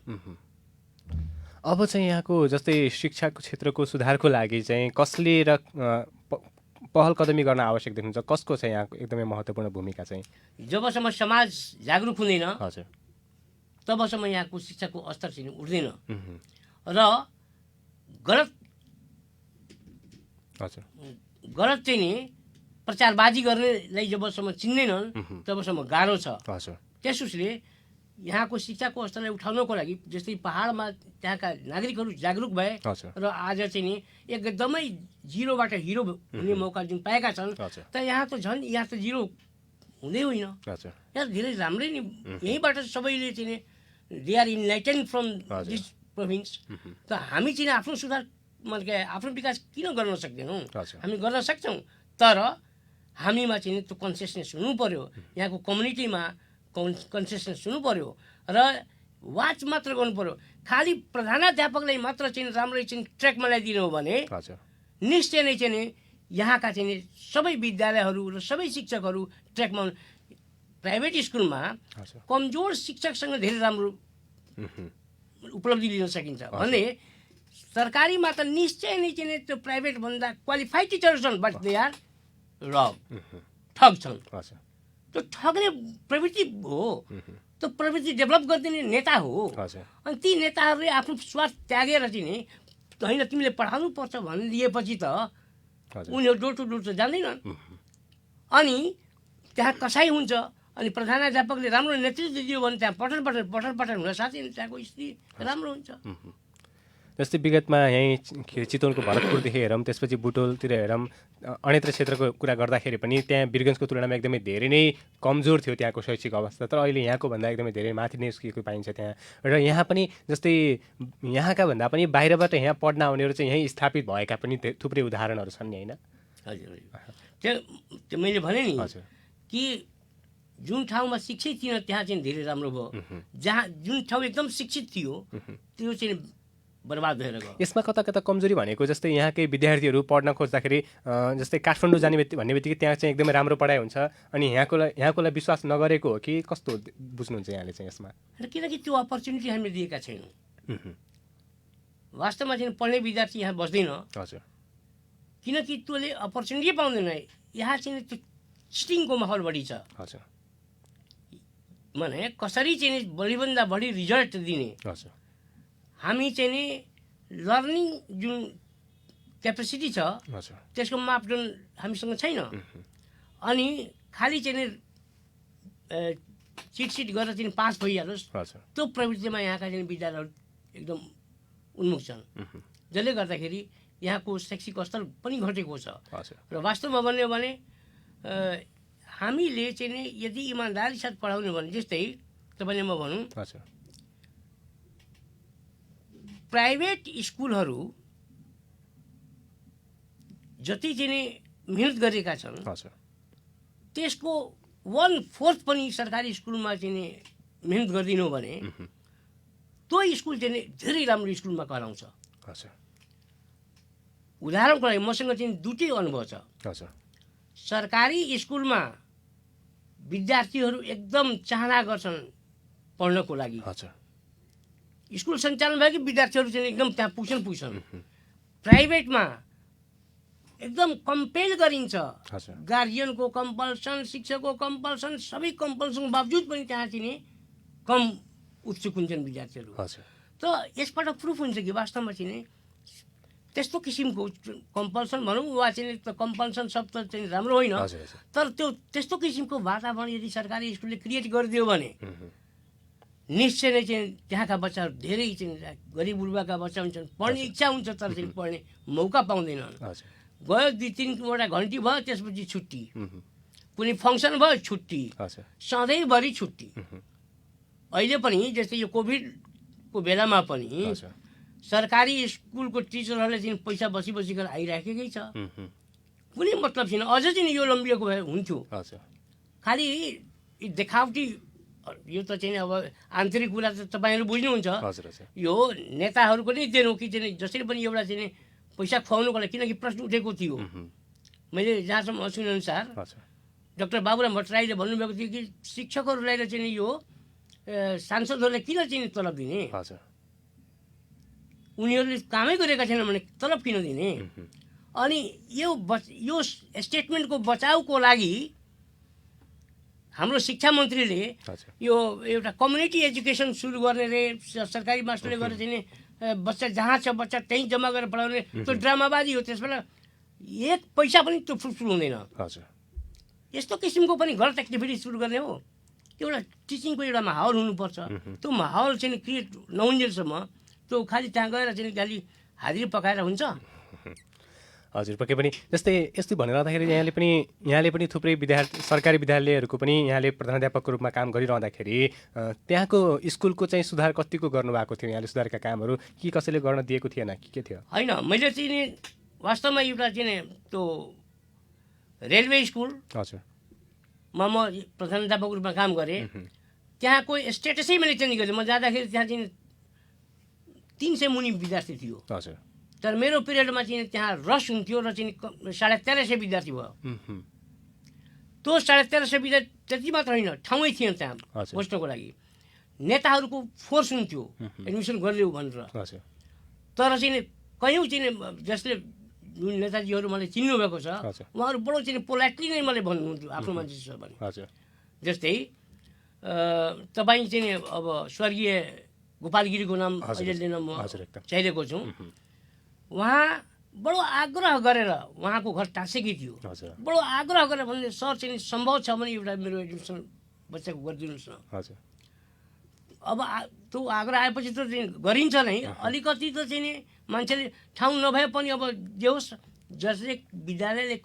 अब चाहिँ यहाँको जस्तै शिक्षाको क्षेत्रको सुधारको लागि चाहिँ कसले र पहल कदमी गर्न आवश्यक देखिन्छ? कसको चाहिँ यहाँको एकदमै महत्त्वपूर्ण भूमिका चाहिँ? जबसम्म समाज जागरुक हुँदैन तबसम्म यहाँको शिक्षाको स्तर चाहिँ उठ्दैन। र गलत चाहिँ नि प्रचारबाजी गर्नेलाई जबसम्म चिन्दैनन् तबसम्म गाह्रो छ। त्यसोस्ले यहाँको शिक्षाको स्तरलाई उठाउनको लागि जस्तै पहाडमा त्यहाँका नागरिकहरू जागरुक भए र आज चाहिँ नि एकदमै जिरोबाट हिरो हुने मौका जुन पाएका छन्, त यहाँ त झन् यहाँ त जिरो हुँदै होइन, यहाँ धेरै राम्रै नि। यहीँबाट सबैले चाहिँ they are enlightened from this province. त हामी चाहिँ आफ्नो सुधार मतलब आफ्नो विकास किन गर्न सक्दैनौँ? हामी गर्न सक्छौँ, तर हामीमा चाहिँ त्यो कन्सियसनेस हुनु पर्यो, यहाँको कम्युनिटीमा कन्सियसनेस हुनु पर्यो र वाच मात्र गर्नु पर्यो। खालि प्रधानाध्यापकलाई मात्र चाहिँ राम्रै चाहिँ ट्र्याकमा ल्याइदिनु हो भने निश्चय नै चाहिँ यहाँका चाहिँ सबै विद्यालयहरू र सबै शिक्षकहरू ट्र्याकमा। प्राइभेट स्कुलमा कमजोर शिक्षकसँग धेरै राम्रो उपलब्धि लिन सकिन्छ भने सरकारीमा त निश्चय नै चाहिँ त्यो प्राइभेटभन्दा क्वालिफाइड टिचरहरू छन्, बट दे आर रग, ठग छन्। त्यो ठग्ने प्रवृत्ति हो, त्यो प्रवृत्ति डेभलप गरिदिने नेता हो। अनि ती नेताहरूले आफ्नो स्वार्थ त्यागेर चाहिँ नि होइन तिमीले पढाउनु पर्छ भनिदिएपछि त उनीहरू डोर टु डोर त जान्दैनन्। अनि त्यहाँ कसाइ हुन्छ। अनि प्रधानाध्यापकले राम्रो नेतृत्व दियो भने त्यहाँ पठन पाठन हुन साथै त्यहाँको स्थिति राम्रो हुन्छ। जस्तै विगतमा यहीँ चितवनको भरतपुरदेखि हेरौँ, त्यसपछि बुटोलतिर हेरौँ, अन्यत्र क्षेत्रको कुरा गर्दाखेरि पनि त्यहाँ वीरगञ्जको तुलनामा एकदमै धेरै नै कमजोर थियो त्यहाँको शैक्षिक अवस्था। तर अहिले यहाँको भन्दा एकदमै धेरै माथि नै स्किएको पाइन्छ त्यहाँ। र यहाँ पनि जस्तै यहाँका भन्दा पनि बाहिरबाट यहाँ पढ्न आउनेहरू चाहिँ यहीँ स्थापित भएका पनि थुप्रै उदाहरणहरू छन् नि होइन? हजुर, त्यो मैले भने नि कि जुन ठाउँमा शिक्षित थिएन त्यहाँ चाहिँ धेरै राम्रो भयो। जहाँ जुन ठाउँ एकदम शिक्षित थियो त्यो चाहिँ बर्बाद भएर गयो। यसमा कता कता कमजोरी भनेको जस्तै यहाँकै विद्यार्थीहरू पढ्न खोज्दाखेरि जस्तै काठमाडौँ जाने भन्ने बित्तिकै त्यहाँ चाहिँ एकदमै राम्रो पढाइ हुन्छ अनि यहाँकोलाई विश्वास नगरेको हो कि कस्तो बुझ्नुहुन्छ यहाँले चाहिँ यसमा? किनकि त्यो अपर्च्युनिटी हामीले दिएका छैनौँ। वास्तवमा चाहिँ पढ्ने विद्यार्थी यहाँ बस्दैन। हजुर। किनकि त्यसले अपर्च्युनिटी पाउँदैन। यहाँ चाहिँ त्यो चिटिङको माहौल बढी छ। हजुर। भने कसरी चाहिँ बढीभन्दा बढी रिजल्ट दिने। हजुर। हामी चाहिँ नि लर्निङ जुन क्यापेसिटी छ त्यसको मापदण्ड हामीसँग छैन। अनि खालि चाहिँ चिटसिट गरेर चाहिँ पास भइहालोस् त्यो प्रवृत्तिमा यहाँका चाहिँ विद्यालयहरू एकदम उन्मुख छन्, जसले गर्दाखेरि यहाँको शैक्षिक स्तर पनि घटेको छ। र वास्तवमा भन्यो भने हामीले चाहिँ नि यदि इमान्दारी साथ पढाउने भने जस्तै तपाईँले म भनौँ प्राइभेट स्कुलहरू जति चाहिँ नि मिहिनेत गरेका छन् त्यसको 1/4 पनि सरकारी स्कुलमा चाहिँ नि मिहिनेत गरिदिनु भने त्यो स्कुल चाहिँ नि धेरै राम्रो स्कुलमा कराउँछ। उदाहरणको लागि मसँग चाहिँ दुईटै अनुभव छ। सरकारी स्कुलमा विद्यार्थीहरू एकदम चाहना गर्छन् पढ्नको लागि। स्कुल सञ्चालन भएकै विद्यार्थीहरू चाहिँ एकदम त्यहाँ पुग्छन्। प्राइभेटमा एकदम कम्पेल गरिन्छ। गार्जियनको कम्पल्सन, शिक्षकको कम्पल्सन, सबै कम्पल्सनको बावजुद पनि त्यहाँ चाहिँ नि कम उत्सुक हुन्छन् विद्यार्थीहरू। त यसबाट प्रुफ हुन्छ कि वास्तवमा चाहिँ नि त्यस्तो किसिमको कम्पल्सन भनौँ वा चाहिँ कम्पल्सन शब्द चाहिँ राम्रो होइन, तर त्यो त्यस्तो किसिमको वातावरण यदि सरकारी स्कुलले क्रिएट गरिदियो भने निश्चय नै चाहिँ त्यहाँका बच्चाहरू धेरै चाहिँ गरिब गुरुबाका बच्चा हुन्छन्, पढ्ने इच्छा हुन्छ तर चाहिँ पढ्ने मौका पाउँदैनन्। गयो 2-3वटा घन्टी भयो त्यसपछि छुट्टी, कुनै फङ्सन भयो छुट्टी, सधैँभरि छुट्टी। अहिले पनि जस्तै यो कोभिडको बेलामा पनि सरकारी स्कुलको टिचरहरूले चाहिँ पैसा बसी गरेर आइराखेकै छ, कुनै मतलब छैन। अझ चाहिँ यो लम्बिएको भए हुन्थ्यो। खालि देखावटी यो त चाहिँ अब आन्तरिक कुरा त तपाईँहरू बुझ्नुहुन्छ। यो नेताहरूको नै देन हो कि चाहिँ जसरी पनि एउटा चाहिँ पैसा खुवाउनुको लागि, किनकि प्रश्न उठेको थियो मैले जहाँसम्म सुनेअनुसार डाक्टर बाबुराम भट्टराईले भन्नुभएको थियो कि शिक्षकहरूलाई चाहिँ यो सांसदहरूलाई किन चाहिँ तलब दिने, उनीहरूले कामै गरेका छैनन् भने तलब किन दिने। अनि यो स्टेटमेन्टको बचाउको लागि हाम्रो शिक्षा मन्त्रीले यो एउटा कम्युनिटी एजुकेसन सुरु गर्ने रे, सरकारी मास्टरले गरेर चाहिँ बच्चा जहाँ छ बच्चा त्यहीँ जम्मा गरेर पढाउने, त्यो ड्रामाबाजी हो। त्यसबाट एक पैसा पनि त्यो फुलफुल हुँदैन। यस्तो किसिमको पनि गलत एक्टिभिटी सुरु गर्ने हो। एउटा टिचिङको एउटा माहौल हुनुपर्छ। त्यो माहौल चाहिँ क्रिएट नहुन्जेलसम्म त्यो खालि त्यहाँ गएर चाहिँ खालि हाजिरी पकाएर हुन्छ। हजुर, पक्कै पनि जस्तै यस्तो भनिरहँदाखेरि यहाँले पनि थुप्रै सरकारी विद्यालयहरूको पनि यहाँले प्रधानाध्यापकको रूपमा काम गरिरहँदाखेरि त्यहाँको स्कुलको चाहिँ सुधार कतिको गर्नुभएको थियो? यहाँले सुधारका कामहरू कि कसैले गर्न दिएको थिएन कि के थियो? होइन, मैले चाहिँ वास्तवमा एउटा चाहिँ त्यो रेलवे स्कुलमा म प्रधानाध्यापकको रूपमा काम गरेँ। त्यहाँको स्टेटसै मैले चेन्ज गरेँ। म जाँदाखेरि त्यहाँ चाहिँ 300 मुनि विद्यार्थी थियो। तर मेरो पिरियडमा चाहिँ त्यहाँ रस हुन्थ्यो र चाहिँ 1350 विद्यार्थी भयो। त्यो 1350 विद्यार्थी त्यति मात्र होइन, ठाउँै थिएन त्यहाँ बस्नको लागि। नेताहरूको फोर्स हुन्थ्यो एडमिसन गरिदेऊ भनेर। तर चाहिँ कयौँ चाहिँ जसले जुन नेताजीहरू मलाई चिन्नुभएको छ उहाँहरू बडो चाहिँ पोलाइटली नै मलाई भन्नुहुन्थ्यो आफ्नो मान्छे छ भने। जस्तै तपाईँ चाहिँ अब स्वर्गीय गोपाल गिरीको नाम अहिले लिन म चाहिरहेको छु। उहाँ बडो आग्रह गरेर उहाँको घर टाँसेकै थियो। बडो आग्रह गरेर भन्ने सर चाहिँ सम्भव छ भने एउटा मेरो एडमिसन बच्चाको गरिदिनुहोस् न। अब त्यो आग्रह आएपछि त गरिन्छ नै। अलिकति त चाहिँ नि मान्छेले ठाउँ नभए पनि अब जे होस् जसले विद्यालयले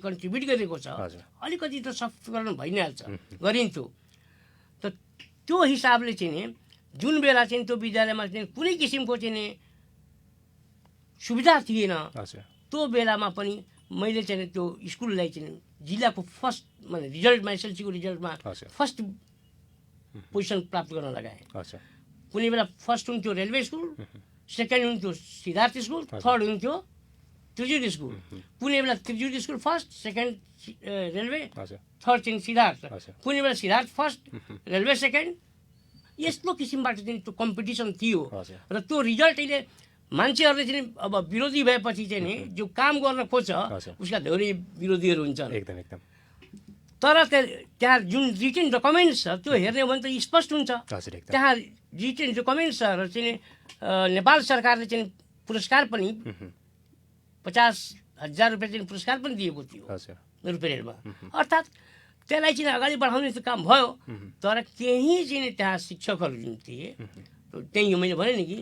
कन्ट्रिब्युट गरेको छ अलिकति त सफ्टकरण भइ नै हाल्छ, गरिन्थ्यो। त त्यो हिसाबले चाहिँ नि जुन बेला चाहिँ त्यो विद्यालयमा चाहिँ कुनै किसिमको चाहिँ नि सुविधा थिएन, त्यो बेलामा पनि मैले चाहिँ त्यो स्कुललाई चाहिँ जिल्लाको फर्स्ट माने रिजल्टमा एसएलसीको रिजल्टमा फर्स्ट पोजिसन प्राप्त गर्न लगाएँ। कुनै बेला फर्स्ट हुन्थ्यो रेलवे स्कुल, सेकेन्ड हुन्थ्यो सिद्धार्थ स्कुल, थर्ड हुन्थ्यो त्रिजुली स्कुल। कुनै बेला Trijuli school first, second railway, third चाहिँ सिद्धार्थ, कुनै बेला सिद्धार्थ फर्स्ट, रेलवे सेकेन्ड। यस्तो किसिमबाट चाहिँ त्यो कम्पिटिसन थियो र त्यो रिजल्ट अहिले मान्छेहरूले चाहिँ अब विरोधी भएपछि चाहिँ नि जो काम गर्न खोज्छ उसका धेरै विरोधीहरू हुन्छन् एकदम एकदम। तर त्यहाँ जुन रिटेन डकुमेन्ट्स छ त्यो हेर्ने हो भने त स्पष्ट हुन्छ। त्यहाँ रिटेन डकुमेन्ट्स छ र चाहिँ नेपाल सरकारले चाहिँ पुरस्कार पनि 50,000 रुपियाँ चाहिँ पुरस्कार पनि दिएको थियो रुपियाँमा। अर्थात् त्यसलाई चाहिँ अगाडि बढाउने त काम भयो, तर केही चाहिँ त्यहाँ शिक्षकहरू जुन थिए त्यही मैले भने नि कि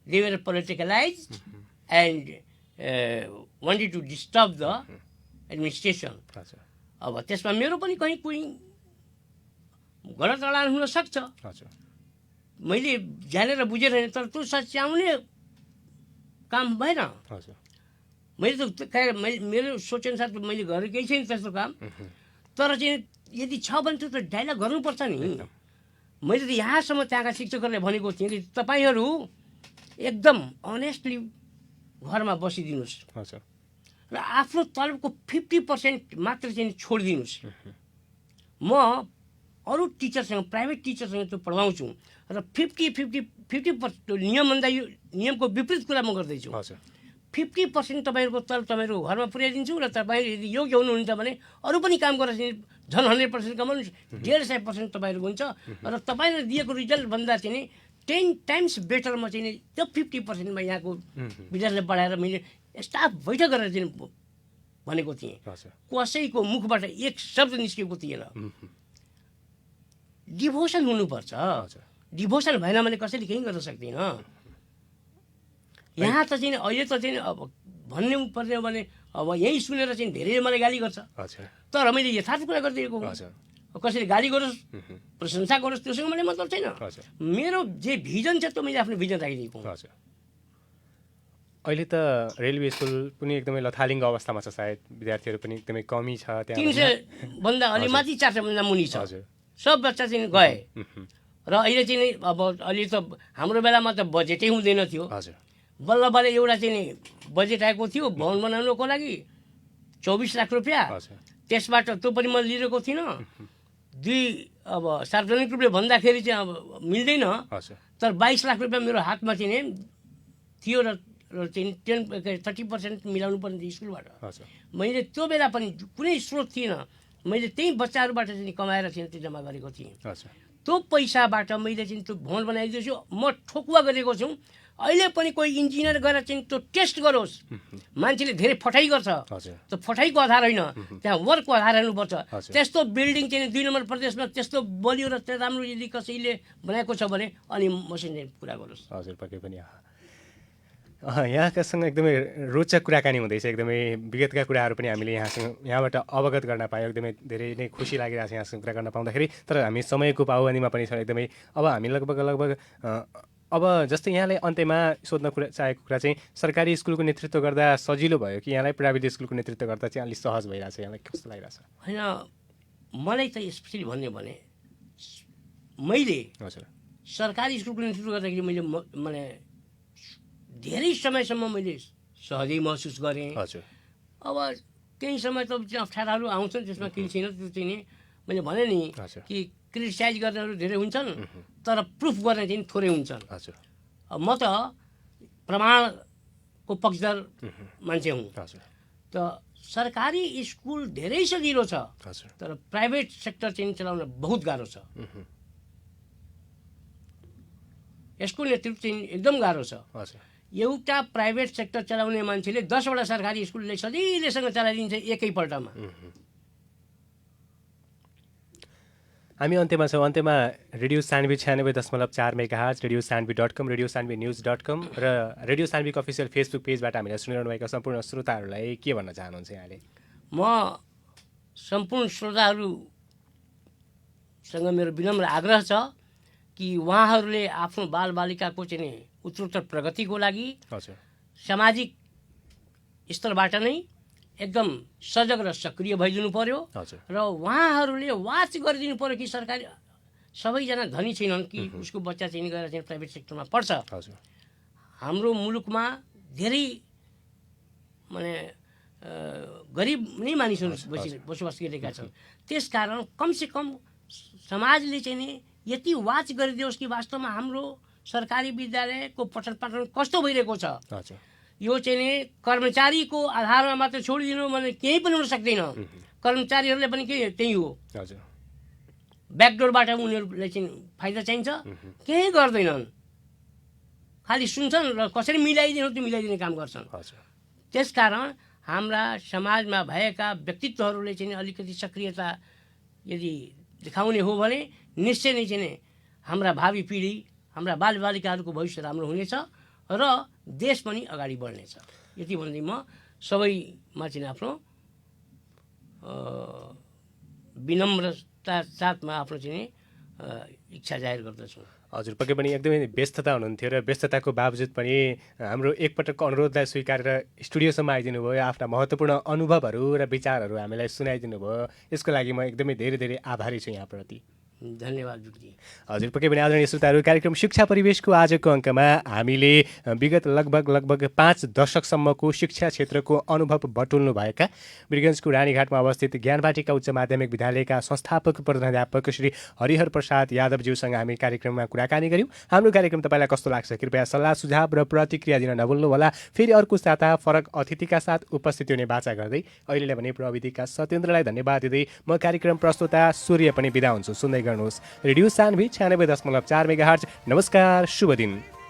they were politicalized and wanted to disturb the administration। अब त्यसमा मेरो पनि कहीँ कुनै गलत अडान हुन सक्छ, मैले जानेर बुझेर होइन, तर त्यो सच्याउने काम भएन। मैले त मेरो सोचअनुसार त मैले गरेकै छैन त्यस्तो काम, तर चाहिँ यदि छ भने त्यो त डाइलग गर्नुपर्छ नि। मैले त यहाँसम्म त्यहाँका शिक्षकहरूले भनेको थिएँ कि तपाईँहरू एकदम अनेस्टली घरमा बसिदिनुहोस् र आफ्नो तलबको 50% मात्र चाहिँ छोडिदिनुहोस्। म अरू टिचरसँग, प्राइभेट टिचरसँग त्यो पढाउँछु र 50% नियमभन्दा यो नियमको विपरीत कुरा म गर्दैछु। 50% तपाईँहरूको तलब तपाईँहरूको घरमा पुर्याइदिन्छु र तपाईँहरू यदि योग्य हुनुहुन्छ भने अरू पनि काम गरेर चाहिँ झन् 100% कमाउनुहोस्, 150% तपाईँहरूको हुन्छ र तपाईँले दिएको रिजल्टभन्दा चाहिँ नि 10 टाइम्स बेटर म चाहिँ त्यो 50%मा यहाँको विद्यार्थीलाई पढाएर मैले स्टाफ बैठक गरेर चाहिँ भनेको थिएँ। कसैको मुखबाट एक शब्द निस्केको थिएन। डिभोसन हुनुपर्छ, डिभोसन भएन भने कसैले केही गर्न सक्दैन। यहाँ त चाहिँ अहिले त चाहिँ अब भन्नु पर्ने हो भने अब यहीँ सुनेर चाहिँ धेरै मलाई गाली गर्छ, तर मैले यथार्थ कुरा गरिदिएको हो। कसैले गाली गरोस्, प्रशंसा गरोस्, त्योसँग मलाई मतलब छैन। मेरो जे भिजन छ त्यो मैले आफ्नो भिजन राखिदिएको हुँ। अहिले त रेलवे स्कुल पनि एकदमै लथालिङ्ग अवस्थामा छ, सायद विद्यार्थीहरू पनि एकदमै कमी छ त्यहाँ। 300 भन्दा अलि माथि 400 भन्दा मुनि छ। सब बच्चा चाहिँ गए र अहिले चाहिँ अब अहिले त हाम्रो बेलामा त बजेटै हुँदैन थियो। बल्ल बल्ल एउटा चाहिँ बजेट आएको थियो भवन बनाउनको लागि 24 लाख रुपियाँ। त्यसबाट त्यो पनि म लिएको थिइनँ। अब सार्वजनिक रूपले भन्दाखेरि चाहिँ अब मिल्दैन, तर 22 लाख रुपियाँ मेरो हातमा चाहिँ थियो र चाहिँ 30% मिलाउनु पर्ने थियो स्कुलबाट। मैले त्यो बेला पनि कुनै स्रोत थिएन, मैले त्यही बच्चाहरूबाट चाहिँ कमाएर चाहिँ त्यो जम्मा गरेको थिएँ। त्यो पैसाबाट मैले चाहिँ त्यो भवन बनाइदिएछु। म ठोकुवा गरेको छु। अहिले पनि कोही इन्जिनियर गएर चाहिँ त्यो टेस्ट गरोस्। मान्छेले धेरै फटाइ गर्छ, त्यो फटाइको आधार होइन, त्यहाँ वर्कको आधार हेर्नुपर्छ। त्यस्तो बिल्डिङ चाहिँ 2 नम्बर प्रदेशमा त्यस्तो बलियो र राम्रो यदि कसैले बनाएको छ भने अनि मसँग कुरा गरोस्। हजुर, पक्कै पनि यहाँकासँग एकदमै रोचक कुराकानी हुँदैछ। एकदमै विगतका कुराहरू पनि हामीले यहाँबाट अवगत गर्न पायौँ। एकदमै धेरै नै खुसी लागिरहेको छ यहाँसँग कुरा गर्न पाउँदाखेरि। तर हामी समयको पाबन्दीमा पनि छौँ एकदमै। अब हामी लगभग अब जस्तै यहाँलाई अन्त्यमा सोध्न चाहेको कुरा चाहिँ सरकारी स्कुलको नेतृत्व गर्दा सजिलो भयो कि यहाँलाई प्राइभेट स्कुलको नेतृत्व गर्दा चाहिँ अलिक सहज भइरहेछ? यहाँलाई कस्तो लागिरहेछ? होइन, मलाई त स्पेसली भन्यो भने मैले सरकारी स्कुलको नेतृत्व गर्दाखेरि मैले মানে धेरै समयसम्म मैले सहजै महसुस गरेँ। अब केही समय त अप्ठ्याराहरू आउँछन्, त्यसमा केही छैन। त्यो चाहिँ नि मैले भने नि कि क्रिटिसाइज गर्नेहरू धेरै हुन्छन्, तर प्रुफ गर्ने चाहिँ थोरै हुन्छन्। म त प्रमाणको पक्षधर मान्छे हुँ। त सरकारी स्कुल धेरै सजिलो छ, तर प्राइभेट सेक्टर चाहिँ चलाउन बहुत गाह्रो छ। यसको नेतृत्व चाहिँ एकदम गाह्रो छ। एउटा प्राइभेट सेक्टर चलाउने मान्छेले 10वटा सरकारी स्कुलले सजिलैसँग चलाइदिन्छ एकैपल्टमा। हामी अन्त्यमा छौँ। अन्त्यमा रेडियो सान्वी 96.4 मेगाहर्ज, रेडियो सान्वी.com, रेडियो सान्वी न्युज.com र रेडियो सान्वीको अफिसियल फेसबुक पेजबाट हामीलाई सुनिरहनु भएका सम्पूर्ण श्रोताहरूलाई के भन्न चाहनुहुन्छ यहाँले? म सम्पूर्ण श्रोताहरूसँग मेरो विनम्र आग्रह छ कि उहाँहरूले आफ्नो बालबालिकाको चाहिँ उत्तरोत्तर प्रगतिको लागि सामाजिक स्तरबाट नै एकदम सजग र सक्रिय भइदिनु पर्यो र उहाँहरूले वाच गरिदिनु पर्यो कि सरकारी सबैजना धनी छैनन् कि उसको बच्चा चाहिँ गएर चाहिँ प्राइभेट सेक्टरमा पढ्छ। हजुर हाम्रो मुलुकमा धेरै माने गरिब नै मानिसहरू बसोबास गरिरहेका छन्। त्यसकारण कमसेकम समाजले चाहिँ नि यति वाच गरिदियोस् कि वास्तवमा हाम्रो सरकारी विद्यालयको पठन पाठन कस्तो भइरहेको छ। हजुर यो चाहिँ नि कर्मचारीको आधारमा मात्र छोडिदिनु भने केही पनि हुन सक्दैन। कर्मचारीहरूले पनि के त्यही हो, हजुर ब्याकडोरबाट उनीहरूलाई चाहिँ फाइदा चाहिन्छ, केही गर्दैनन्, खालि सुन्छन् र कसरी मिलाइदिनु त्यो मिलाइदिने काम गर्छन्। हजुर त्यसकारण हाम्रा समाजमा भएका व्यक्तित्वहरूले चाहिँ अलिकति सक्रियता यदि देखाउने हो भने निश्चय नै चाहिँ हाम्रा भावी पिँढी, हाम्रा बालबालिकाहरूको भविष्य राम्रो हुनेछ र देश पनि अगाडि बढ्नेछ। यति भन्दै म सबैमा चाहिँ आफ्नो विनम्रता साथमा आफ्नो चाहिँ इच्छा जाहेर गर्दछु। हजुर पक्कै पनि एकदमै व्यस्तता हुनुहुन्थ्यो र व्यस्तताको बावजुद पनि हाम्रो एकपटकको अनुरोधलाई स्वीकारेर स्टुडियोसम्म आइदिनु भयो, आफ्ना महत्त्वपूर्ण अनुभवहरू र विचारहरू हामीलाई सुनाइदिनु भयो। यसको लागि म एकदमै धेरै धेरै आभारी छु यहाँप्रति। धन्यवाद विक्री। हजुर पक्कै पनि आदरणीय श्रोताहरू, कार्यक्रम शिक्षा परिवेशको आजको अङ्कमा हामीले विगत लगभग 5 दशकसम्मको शिक्षा क्षेत्रको अनुभव बटुल्नुभएका वीरगञ्जको रानीघाटमा अवस्थित ज्ञानवाटिका उच्च माध्यमिक विद्यालयका संस्थापक प्रधानाध्यापक श्री हरिहर प्रसाद यादवज्यूसँग हामी कार्यक्रममा कुराकानी गऱ्यौँ। हाम्रो कार्यक्रम तपाईँलाई कस्तो लाग्छ कृपया सल्लाह सुझाव र प्रतिक्रिया दिन नभुल्नुहोला। फेरि अर्को साता फरक अतिथिका साथ उपस्थित हुने बाचा गर्दै अहिलेलाई भने प्रविधिका सत्येन्द्रलाई धन्यवाद दिँदै म कार्यक्रम प्रस्तुता सूर्य पनि बिदा हुन्छु। सुन्दै गर्नुहोस् रेडियो सान्वी 96.4 मेगाहर्ज। नमस्कार, शुभ दिन।